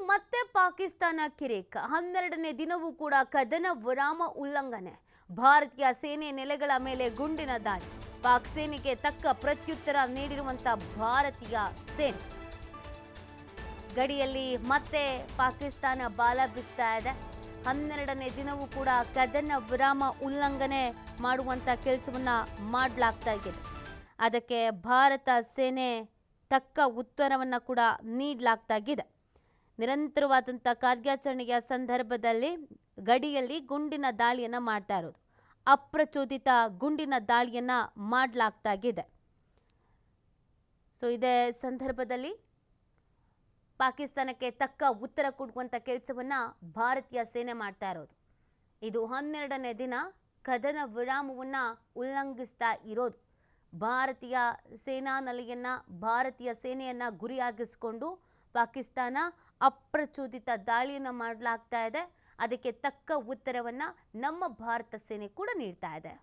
ಮತ್ತೆ ಪಾಕಿಸ್ತಾನ ಕಿರಿಕ್ 12ನೇ ದಿನವೂ ಕೂಡ ಕದನ ವಿರಾಮ ಉಲ್ಲಂಘನೆ. ಭಾರತೀಯ ಸೇನೆ ನೆಲೆಗಳ ಮೇಲೆ ಗುಂಡಿನ ದಾಳಿ. ಪಾಕ್ ಸೇನೆಗೆ ತಕ್ಕ ಪ್ರತ್ಯುತ್ತರ ನೀಡಿರುವಂತ ಭಾರತೀಯ ಸೇನೆ. ಗಡಿಯಲ್ಲಿ ಮತ್ತೆ ಪಾಕಿಸ್ತಾನ ಬಾಲ ಬಿಸ್ತಾ ಇದೆ. 12ನೇ ದಿನವೂ ಕೂಡ ಕದನ ವಿರಾಮ ಉಲ್ಲಂಘನೆ ಮಾಡುವಂತ ಕೆಲಸವನ್ನ ಮಾಡಲಾಗ್ತಾ ಇದೆ. ಅದಕ್ಕೆ ಭಾರತ ಸೇನೆ ತಕ್ಕ ಉತ್ತರವನ್ನ ಕೂಡ ನೀಡಲಾಗ್ತಾ ಇದೆ. ನಿರಂತರವಾದಂಥ ಕಾರ್ಯಾಚರಣೆಯ ಸಂದರ್ಭದಲ್ಲಿ ಗಡಿಯಲ್ಲಿ ಗುಂಡಿನ ದಾಳಿಯನ್ನು ಮಾಡ್ತಾ ಇರೋದು. ಅಪ್ರಚೋದಿತ ಗುಂಡಿನ ದಾಳಿಯನ್ನು ಮಾಡಲಾಗ್ತಾ ಇದೆ. ಸೊ ಇದೇ ಸಂದರ್ಭದಲ್ಲಿ ಪಾಕಿಸ್ತಾನಕ್ಕೆ ತಕ್ಕ ಉತ್ತರ ಕೊಡುವಂಥ ಕೆಲಸವನ್ನು ಭಾರತೀಯ ಸೇನೆ ಮಾಡ್ತಾ ಇರೋದು. ಇದು 12ನೇ ದಿನ ಕದನ ವಿರಾಮವನ್ನು ಉಲ್ಲಂಘಿಸ್ತಾ ಇರೋದು. ಭಾರತೀಯ ಸೇನಾ ನೆಲೆಯನ್ನು, ಭಾರತೀಯ ಸೇನೆಯನ್ನು ಗುರಿಯಾಗಿಸಿಕೊಂಡು ಪಾಕಿಸ್ತಾನ ಅಪ್ರಚೋದಿತ ದಾಳಿಯನ್ನು ಮಾಡಲಾಗ್ತಾ ಇದೆ. ಅದಕ್ಕೆ ತಕ್ಕ ಉತ್ತರವನ್ನು ನಮ್ಮ ಭಾರತ ಸೇನೆ ಕೂಡ ನೀಡ್ತಾ ಇದೆ.